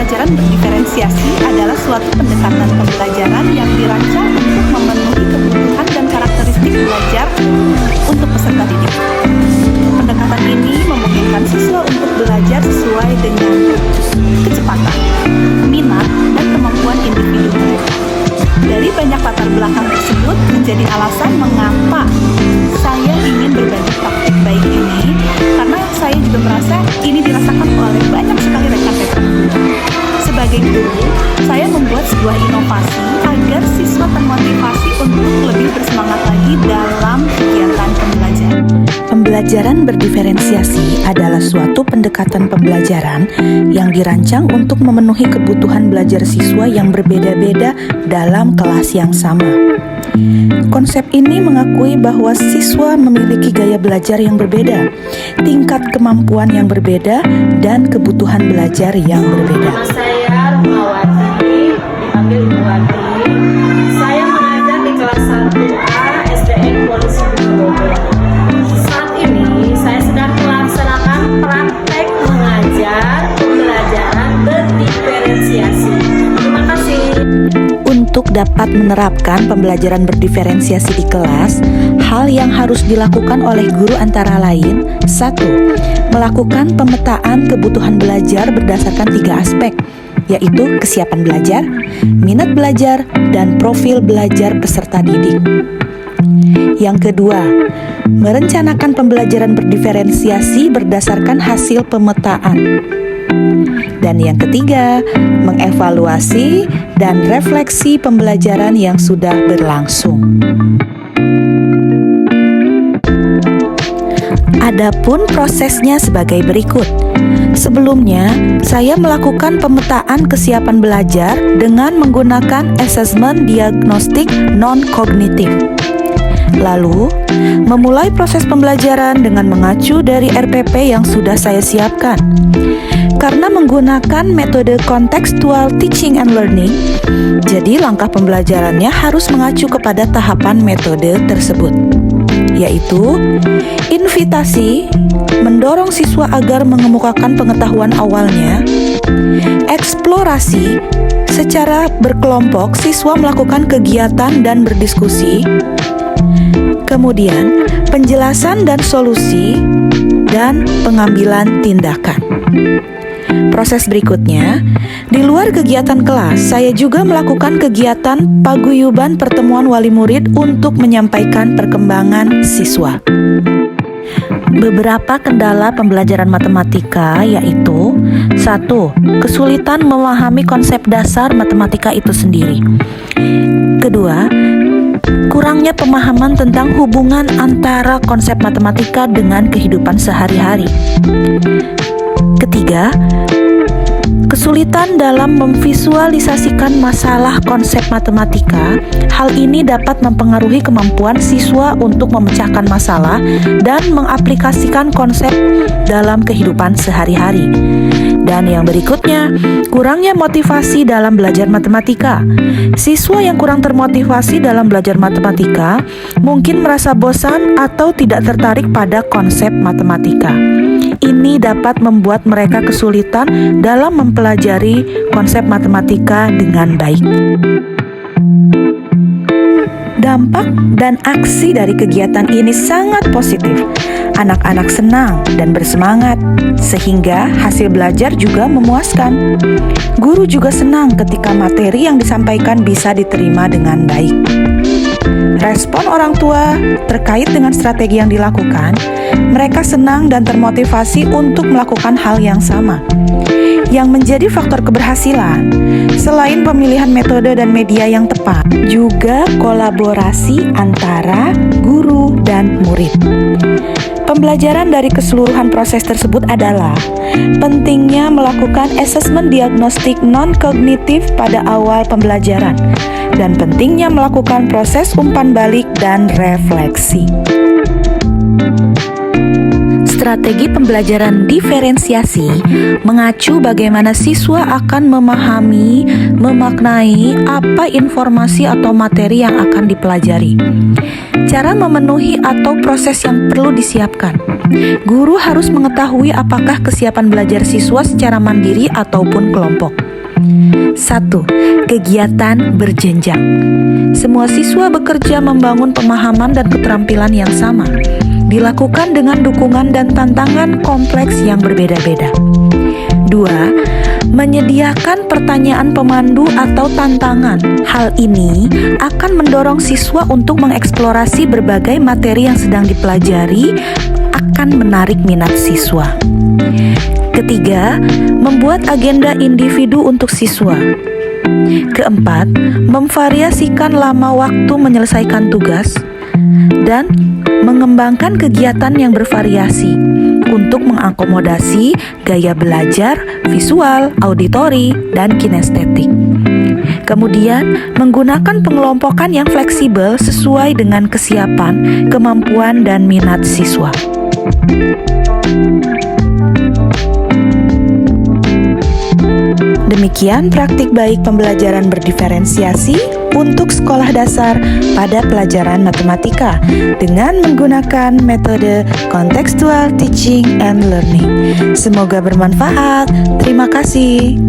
Pembelajaran berdiferensiasi adalah suatu pendekatan pembelajaran yang dirancang untuk memenuhi kebutuhan dan karakteristik belajar untuk peserta didik. Pendekatan ini memungkinkan siswa untuk belajar sesuai dengan kecepatan, minat, dan kemampuan individu mereka. Dari banyak latar belakang tersebut menjadi alasan mengapa saya ingin berbagi praktik baik ini, karena saya juga merasa ini dirasakan oleh banyak sekali rekan-rekan. Sebagai guru, saya membuat sebuah inovasi agar siswa termotivasi untuk lebih bersemangat lagi dalam kegiatan pembelajaran. Pembelajaran berdiferensiasi adalah suatu pendekatan pembelajaran yang dirancang untuk memenuhi kebutuhan belajar siswa yang berbeda-beda dalam kelas yang sama. Konsep ini mengakui bahwa siswa memiliki gaya belajar yang berbeda, tingkat kemampuan yang berbeda, dan kebutuhan belajar yang berbeda. Nama saya Rahmawati, dipanggil Ibu Wati. Saya mengajar di kelas 1A SDN Polisi Bogor. Saat ini saya sedang melaksanakan praktek mengajar pembelajaran berdiferensiasi. Terima kasih. Untuk dapat menerapkan pembelajaran berdiferensiasi di kelas, hal yang harus dilakukan oleh guru antara lain: 1. Melakukan pemetaan kebutuhan belajar berdasarkan 3 aspek, yaitu kesiapan belajar, minat belajar, dan profil belajar peserta didik. Yang kedua, merencanakan pembelajaran berdiferensiasi berdasarkan hasil pemetaan. Dan yang ketiga, mengevaluasi dan refleksi pembelajaran yang sudah berlangsung. Adapun prosesnya sebagai berikut. Sebelumnya, saya melakukan pemetaan kesiapan belajar dengan menggunakan asesmen diagnostik non-kognitif. Lalu, memulai proses pembelajaran dengan mengacu dari RPP yang sudah saya siapkan. Karena menggunakan metode contextual teaching and learning, jadi langkah pembelajarannya harus mengacu kepada tahapan metode tersebut, yaitu invitasi, mendorong siswa agar mengemukakan pengetahuan awalnya; eksplorasi, secara berkelompok siswa melakukan kegiatan dan berdiskusi; kemudian penjelasan dan solusi, dan pengambilan tindakan. Proses berikutnya, di luar kegiatan kelas, saya juga melakukan kegiatan paguyuban pertemuan wali murid untuk menyampaikan perkembangan siswa. Beberapa kendala pembelajaran matematika yaitu: 1. Kesulitan memahami konsep dasar matematika itu sendiri. Kedua, kurangnya pemahaman tentang hubungan antara konsep matematika dengan kehidupan sehari-hari. Ketiga, kesulitan dalam memvisualisasikan masalah konsep matematika. Hal ini dapat mempengaruhi kemampuan siswa untuk memecahkan masalah dan mengaplikasikan konsep dalam kehidupan sehari-hari. Dan yang berikutnya, kurangnya motivasi dalam belajar matematika. Siswa yang kurang termotivasi dalam belajar matematika mungkin merasa bosan atau tidak tertarik pada konsep matematika. Ini dapat membuat mereka kesulitan dalam mempelajari konsep matematika dengan baik. Dampak dan aksi dari kegiatan ini sangat positif. Anak-anak senang dan bersemangat, sehingga hasil belajar juga memuaskan. Guru juga senang ketika materi yang disampaikan bisa diterima dengan baik. Respon orang tua terkait dengan strategi yang dilakukan, mereka senang dan termotivasi untuk melakukan hal yang sama. Yang menjadi faktor keberhasilan, selain pemilihan metode dan media yang tepat, juga kolaborasi antara guru dan murid. Pembelajaran dari keseluruhan proses tersebut adalah pentingnya melakukan asesmen diagnostik non-kognitif pada awal pembelajaran, dan pentingnya melakukan proses umpan balik dan refleksi. Strategi pembelajaran diferensiasi mengacu bagaimana siswa akan memahami, memaknai apa informasi atau materi yang akan dipelajari. Cara memenuhi atau proses yang perlu disiapkan. Guru harus mengetahui apakah kesiapan belajar siswa secara mandiri ataupun kelompok. 1. Kegiatan berjenjang. Semua siswa bekerja membangun pemahaman dan keterampilan yang sama. Dilakukan dengan dukungan dan tantangan kompleks yang berbeda-beda. 2. Menyediakan pertanyaan pemandu atau tantangan. Hal ini akan mendorong siswa untuk mengeksplorasi berbagai materi yang sedang dipelajari, akan menarik minat siswa. Ketiga, membuat agenda individu untuk siswa. Keempat, memvariasikan lama waktu menyelesaikan tugas dan mengembangkan kegiatan yang bervariasi untuk mengakomodasi gaya belajar, visual, auditori, dan kinestetik. Kemudian, menggunakan pengelompokan yang fleksibel sesuai dengan kesiapan, kemampuan, dan minat siswa. Demikian praktik baik pembelajaran berdiferensiasi untuk sekolah dasar pada pelajaran matematika dengan menggunakan metode contextual teaching and learning. Semoga bermanfaat. Terima kasih.